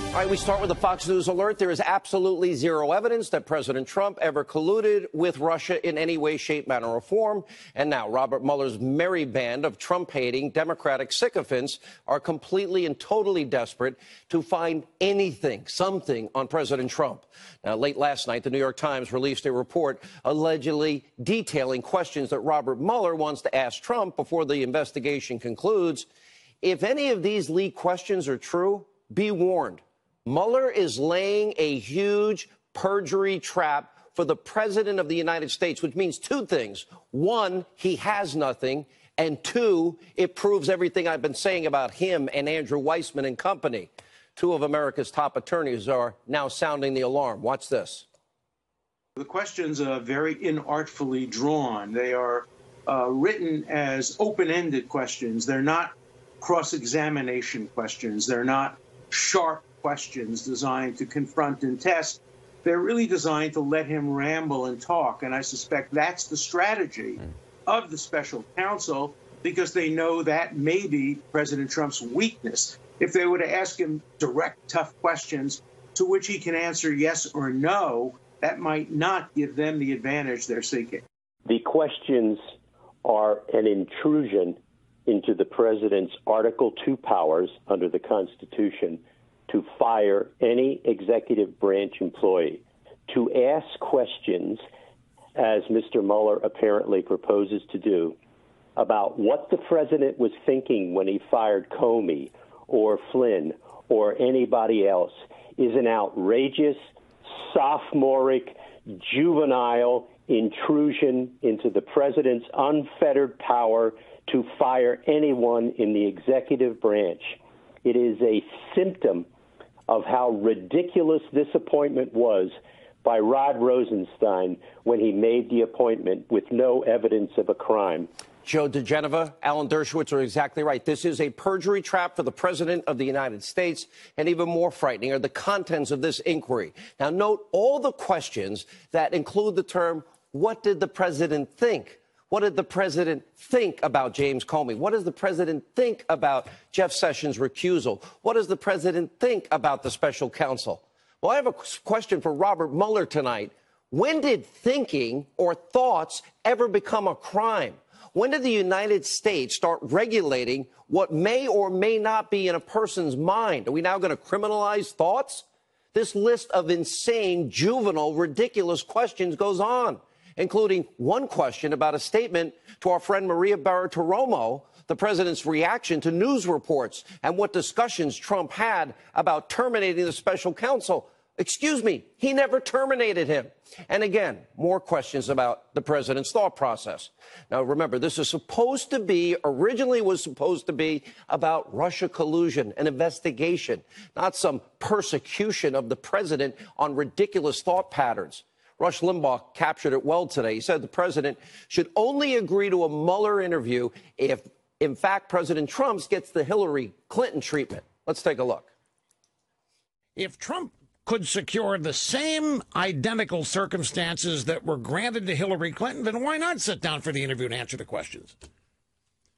All right, we start with a Fox News alert. There is absolutely zero evidence that President Trump ever colluded with Russia in any way, shape, manner, or form. And now Robert Mueller's merry band of Trump-hating Democratic sycophants are completely and totally desperate to find anything, something on President Trump. Now, late last night, the New York Times released a report allegedly detailing questions that Robert Mueller wants to ask Trump before the investigation concludes. If any of these leaked questions are true, be warned. Mueller is laying a huge perjury trap for the president of the United States, which means two things. One, he has nothing. And two, it proves everything I've been saying about him and Andrew Weissman and company. Two of America's top attorneys are now sounding the alarm. Watch this. The questions are very inartfully drawn. They are written as open-ended questions. They're not cross-examination questions. They're not sharp questions designed to confront and test. They're really designed to let him ramble and talk. And I suspect that's the strategy of the special counsel, because they know that may be President Trump's weakness. If they were to ask him direct, tough questions to which he can answer yes or no, that might not give them the advantage they're seeking. The questions are an intrusion into the president's Article 2 powers under the Constitution to fire any executive branch employee. To ask questions, as Mr. Mueller apparently proposes to do, about what the president was thinking when he fired Comey or Flynn or anybody else is an outrageous, sophomoric, juvenile intrusion into the president's unfettered power to fire anyone in the executive branch. It is a symptom of how ridiculous this appointment was by Rod Rosenstein when he made the appointment with no evidence of a crime. Joe DeGeneva, Alan Dershowitz are exactly right. This is a perjury trap for the president of the United States, and even more frightening are the contents of this inquiry. Now, note all the questions that include the term, what did the president think? What did the president think about James Comey? What does the president think about Jeff Sessions' recusal? What does the president think about the special counsel? Well, I have a question for Robert Mueller tonight. When did thinking or thoughts ever become a crime? When did the United States start regulating what may or may not be in a person's mind? Are we now going to criminalize thoughts? This list of insane, juvenile, ridiculous questions goes on, including one question about a statement to our friend Maria Bartiromo, the president's reaction to news reports and what discussions Trump had about terminating the special counsel. Excuse me, he never terminated him. And again, more questions about the president's thought process. Now, remember, this is originally was supposed to be about Russia collusion, an investigation, not some persecution of the president on ridiculous thought patterns. Rush Limbaugh captured it well today. He said the president should only agree to a Mueller interview if, in fact, President Trump gets the Hillary Clinton treatment. Let's take a look. If Trump could secure the same identical circumstances that were granted to Hillary Clinton, then why not sit down for the interview and answer the questions?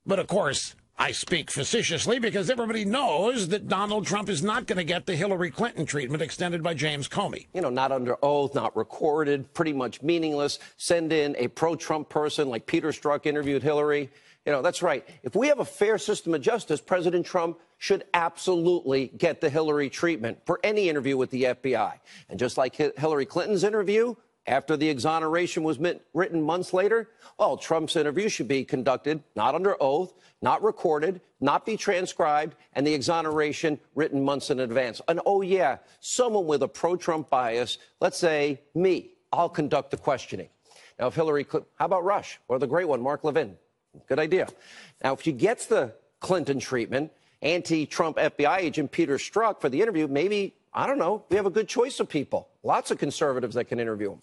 But, of course, I speak facetiously because everybody knows that Donald Trump is not going to get the Hillary Clinton treatment extended by James Comey. You know, not under oath, not recorded, pretty much meaningless. Send in a pro-Trump person like Peter Strzok interviewed Hillary. You know, that's right. If we have a fair system of justice, President Trump should absolutely get the Hillary treatment for any interview with the FBI. And just like Hillary Clinton's interview, after the exoneration was written months later, well, Trump's interview should be conducted not under oath, not recorded, not be transcribed, and the exoneration written months in advance. And oh, yeah, someone with a pro-Trump bias, let's say me, I'll conduct the questioning. Now, if Hillary Clinton, how about Rush or the great one, Mark Levin? Good idea. Now, if she gets the Clinton treatment, anti-Trump FBI agent Peter Strzok for the interview, maybe, I don't know, we have a good choice of people. Lots of conservatives that can interview him.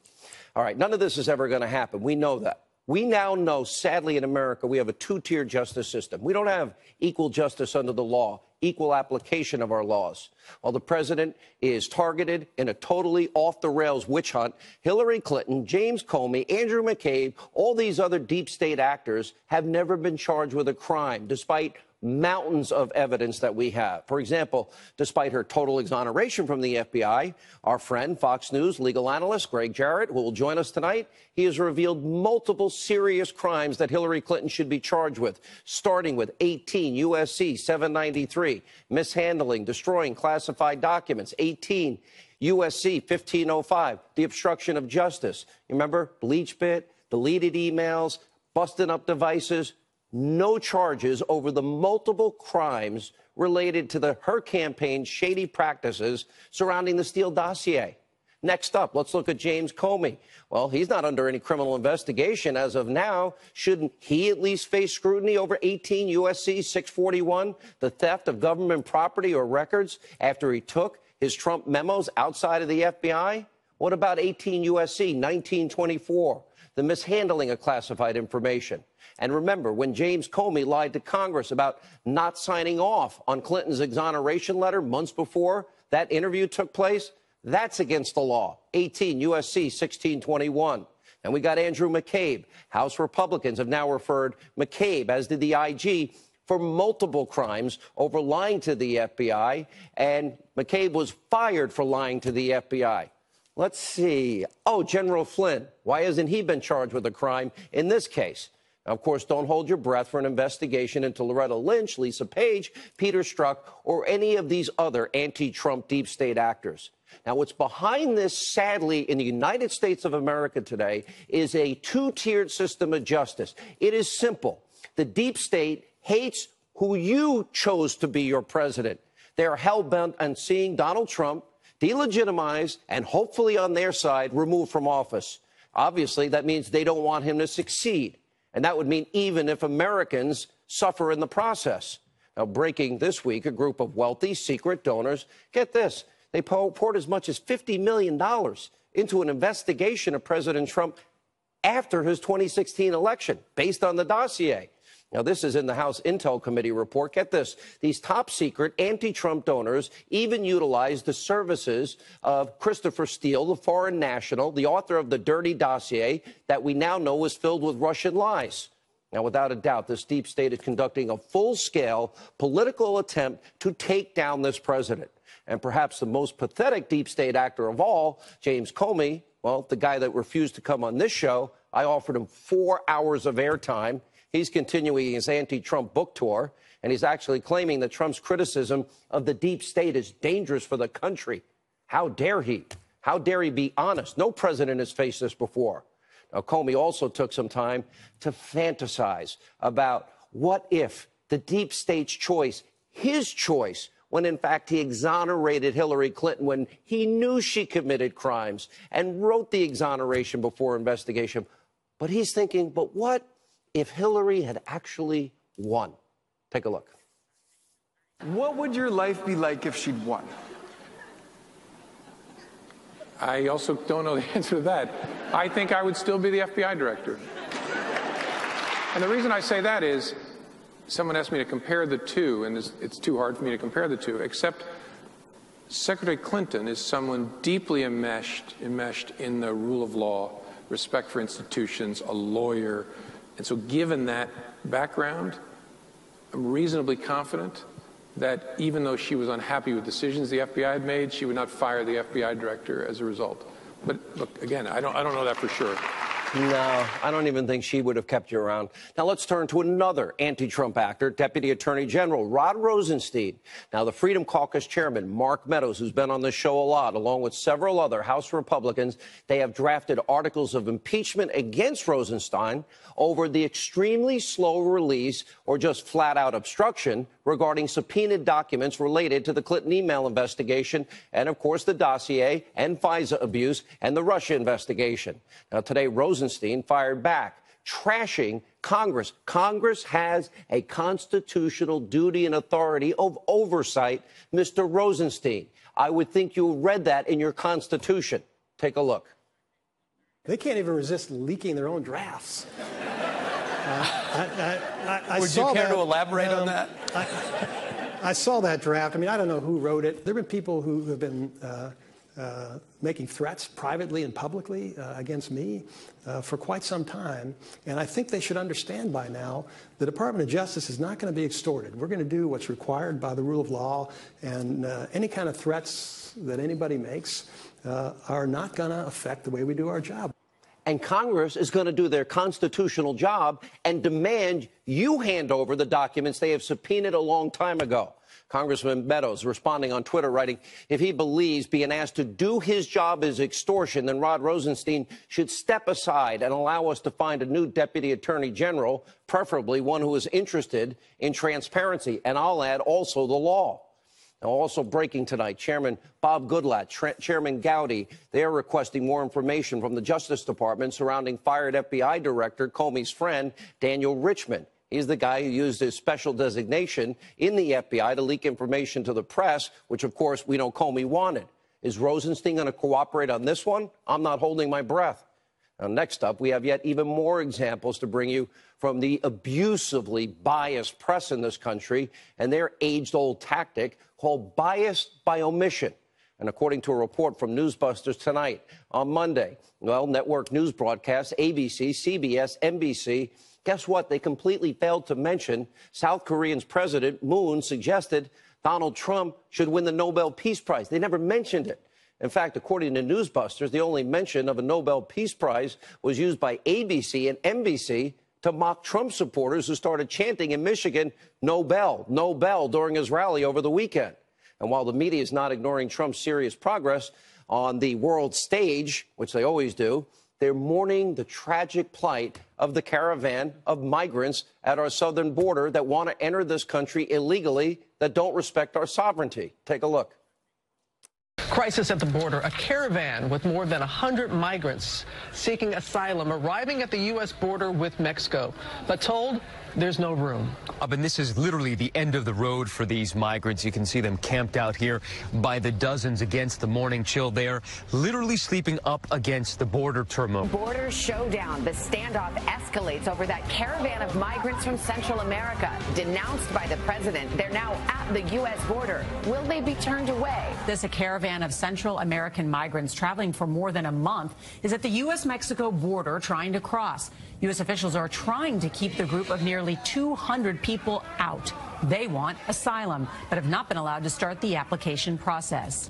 All right, none of this is ever going to happen. We know that. We now know, sadly, in America, we have a two-tier justice system. We don't have equal justice under the law equal application of our laws. While the president is targeted in a totally off-the-rails witch hunt, Hillary Clinton, James Comey, Andrew McCabe, all these other deep state actors have never been charged with a crime, despite mountains of evidence that we have. For example, despite her total exoneration from the FBI, our friend, Fox News legal analyst Greg Jarrett, who will join us tonight, he has revealed multiple serious crimes that Hillary Clinton should be charged with, starting with 18 U.S.C. 793, mishandling, destroying classified documents, 18 U.S.C. 1505, the obstruction of justice. Remember, bleach bit, deleted emails, busting up devices. No charges over the multiple crimes related to her campaign's shady practices surrounding the Steele dossier. Next up, let's look at James Comey. Well, he's not under any criminal investigation as of now. Shouldn't he at least face scrutiny over 18 U.S.C. 641, the theft of government property or records after he took his Trump memos outside of the FBI? What about 18 U.S.C. 1924, the mishandling of classified information? And remember, when James Comey lied to Congress about not signing off on Clinton's exoneration letter months before that interview took place, that's against the law. 18 U.S.C. 1621. And we got Andrew McCabe. House Republicans have now referred McCabe, as did the IG, for multiple crimes over lying to the FBI. And McCabe was fired for lying to the FBI. Let's see. Oh, General Flynn. Why hasn't he been charged with a crime in this case? Now, of course, don't hold your breath for an investigation into Loretta Lynch, Lisa Page, Peter Strzok, or any of these other anti-Trump deep state actors. Now, what's behind this, sadly, in the United States of America today is a two-tiered system of justice. It is simple. The deep state hates who you chose to be your president. They are hell-bent on seeing Donald Trump delegitimized and hopefully on their side removed from office. Obviously, that means they don't want him to succeed. And that would mean even if Americans suffer in the process. Now, breaking this week, a group of wealthy secret donors, get this, they poured as much as $50 million into an investigation of President Trump after his 2016 election, based on the dossier. Now, this is in the House Intel Committee report. Get this. These top secret anti-Trump donors even utilized the services of Christopher Steele, the foreign national, the author of the dirty dossier that we now know was filled with Russian lies. Now, without a doubt, this deep state is conducting a full-scale political attempt to take down this president. And perhaps the most pathetic deep state actor of all, James Comey, well, the guy that refused to come on this show, I offered him 4 hours of airtime. He's continuing his anti-Trump book tour, and he's actually claiming that Trump's criticism of the deep state is dangerous for the country. How dare he? How dare he be honest? No president has faced this before. Now, Comey also took some time to fantasize about what if the deep state's choice, his choice, when in fact he exonerated Hillary Clinton when he knew she committed crimes and wrote the exoneration before investigation. But he's thinking, but what if Hillary had actually won? Take a look. What would your life be like if she'd won? I also don't know the answer to that. I think I would still be the FBI director. And the reason I say that is someone asked me to compare the two, and it's too hard for me to compare the two, except Secretary Clinton is someone deeply enmeshed in the rule of law, respect for institutions, a lawyer. And so given that background, I'm reasonably confident that even though she was unhappy with decisions the FBI had made, she would not fire the FBI director as a result. But look, again, I don't know that for sure. No, I don't even think she would have kept you around. Now, let's turn to another anti-Trump actor, Deputy Attorney General Rod Rosenstein. Now, the Freedom Caucus chairman, Mark Meadows, who's been on this show a lot, along with several other House Republicans, they have drafted articles of impeachment against Rosenstein over the extremely slow release or just flat-out obstruction regarding subpoenaed documents related to the Clinton email investigation and, of course, the dossier and FISA abuse and the Russia investigation. Now, today, Rosenstein fired back, trashing Congress. Congress has a constitutional duty and authority of oversight, Mr. Rosenstein. I would think you read that in your Constitution. Take a look. They can't even resist leaking their own drafts. I Would you care to elaborate on that? I saw that draft. I mean, I don't know who wrote it. There have been people who have been making threats privately and publicly against me for quite some time. And I think they should understand by now the Department of Justice is not going to be extorted. We're going to do what's required by the rule of law, and any kind of threats that anybody makes are not going to affect the way we do our job. And Congress is going to do their constitutional job and demand you hand over the documents they have subpoenaed a long time ago. Congressman Meadows responding on Twitter, writing, if he believes being asked to do his job is extortion, then Rod Rosenstein should step aside and allow us to find a new deputy attorney general, preferably one who is interested in transparency. And I'll add also the law. Now, also breaking tonight, Chairman Bob Goodlatte, Chairman Gowdy, they are requesting more information from the Justice Department surrounding fired FBI Director Comey's friend, Daniel Richman. He's the guy who used his special designation in the FBI to leak information to the press, which, of course, we know Comey wanted. Is Rosenstein going to cooperate on this one? I'm not holding my breath. Now, next up, we have yet even more examples to bring you from the abusively biased press in this country and their age-old tactic called bias by omission. And according to a report from Newsbusters tonight, on Monday, well, network news broadcasts, ABC, CBS, NBC, guess what? They completely failed to mention South Korean's President Moon suggested Donald Trump should win the Nobel Peace Prize. They never mentioned it. In fact, according to Newsbusters, the only mention of a Nobel Peace Prize was used by ABC and NBC to mock Trump supporters who started chanting in Michigan, Nobel, Nobel, during his rally over the weekend. And while the media is not ignoring Trump's serious progress on the world stage, which they always do, they're mourning the tragic plight of the caravan of migrants at our southern border that want to enter this country illegally, that don't respect our sovereignty. Take a look. Crisis at the border. A caravan with more than 100 migrants seeking asylum arriving at the U.S. border with Mexico, but told there's no room. And this is literally the end of the road for these migrants. You can see them camped out here by the dozens against the morning chill. They're literally sleeping up against the border terminal. Border showdown. The standoff escalates over that caravan of migrants from Central America. Denounced by the president, they're now at the U.S. border. Will they be turned away? A caravan of Central American migrants traveling for more than a month is at the U.S.-Mexico border trying to cross. U.S. officials are trying to keep the group of nearly 200 people out. They want asylum, but have not been allowed to start the application process.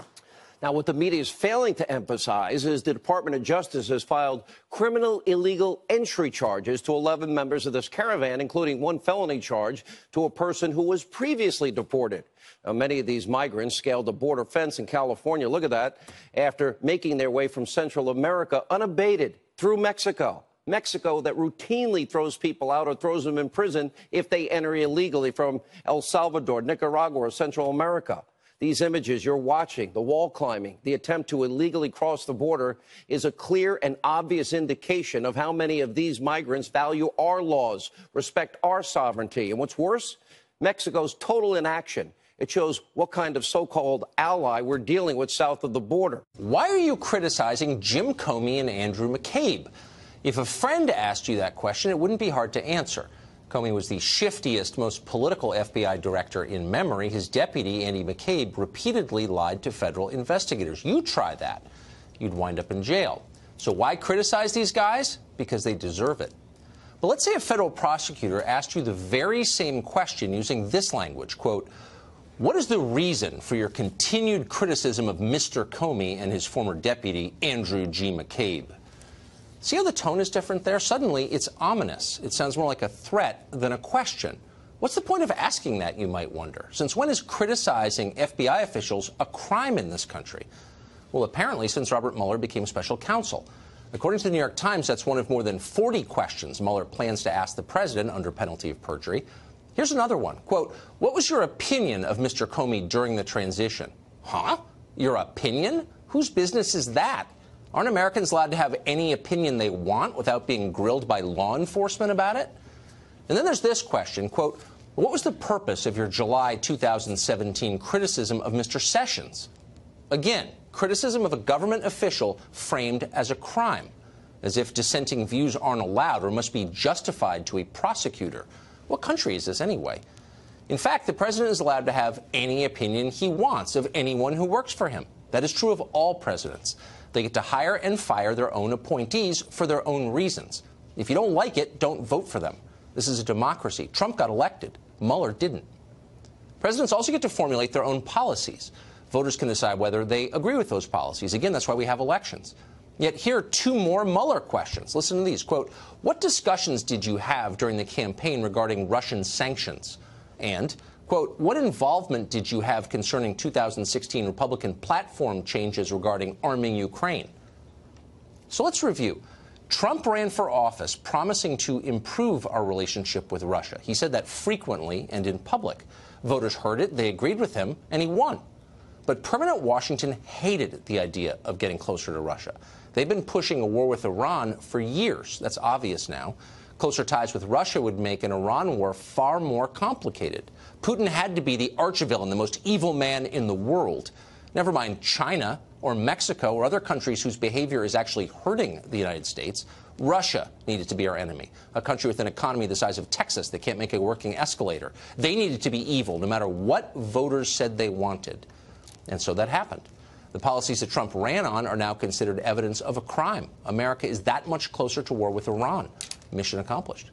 Now, what the media is failing to emphasize is the Department of Justice has filed criminal illegal entry charges to 11 members of this caravan, including one felony charge to a person who was previously deported. Now, many of these migrants scaled the border fence in California, look at that, after making their way from Central America unabated through Mexico. Mexico that routinely throws people out or throws them in prison if they enter illegally from El Salvador, Nicaragua, or Central America. These images you're watching, the wall climbing, the attempt to illegally cross the border, is a clear and obvious indication of how many of these migrants value our laws, respect our sovereignty. And what's worse, Mexico's total inaction. It shows what kind of so-called ally we're dealing with south of the border. Why are you criticizing Jim Comey and Andrew McCabe? If a friend asked you that question, it wouldn't be hard to answer. Comey was the shiftiest, most political FBI director in memory. His deputy, Andy McCabe, repeatedly lied to federal investigators. You try that, you'd wind up in jail. So why criticize these guys? Because they deserve it. But let's say a federal prosecutor asked you the very same question using this language, quote, what is the reason for your continued criticism of Mr. Comey and his former deputy, Andrew G. McCabe? See how the tone is different there? Suddenly, it's ominous. It sounds more like a threat than a question. What's the point of asking that, you might wonder? Since when is criticizing FBI officials a crime in this country? Well, apparently since Robert Mueller became special counsel. According to the New York Times, that's one of more than 40 questions Mueller plans to ask the president under penalty of perjury. Here's another one. Quote, what was your opinion of Mr. Comey during the transition? Huh? Your opinion? Whose business is that? Aren't Americans allowed to have any opinion they want without being grilled by law enforcement about it? And then there's this question, quote, what was the purpose of your July 2017 criticism of Mr. Sessions? Again, criticism of a government official framed as a crime, as if dissenting views aren't allowed or must be justified to a prosecutor. What country is this anyway? In fact, the president is allowed to have any opinion he wants of anyone who works for him. That is true of all presidents. They get to hire and fire their own appointees for their own reasons. If you don't like it, don't vote for them. This is a democracy. Trump got elected. Mueller didn't. Presidents also get to formulate their own policies. Voters can decide whether they agree with those policies. Again, that's why we have elections. Yet here are two more Mueller questions. Listen to these. Quote, what discussions did you have during the campaign regarding Russian sanctions? And, quote, what involvement did you have concerning 2016 Republican platform changes regarding arming Ukraine? So let's review. Trump ran for office promising to improve our relationship with Russia. He said that frequently and in public. Voters heard it, they agreed with him, and he won. But permanent Washington hated the idea of getting closer to Russia. They've been pushing a war with Iran for years. That's obvious now. Closer ties with Russia would make an Iran war far more complicated. Putin had to be the archvillain, the most evil man in the world. Never mind China or Mexico or other countries whose behavior is actually hurting the United States. Russia needed to be our enemy, a country with an economy the size of Texas that can't make a working escalator. They needed to be evil, no matter what voters said they wanted. And so that happened. The policies that Trump ran on are now considered evidence of a crime. America is that much closer to war with Iran. Mission accomplished.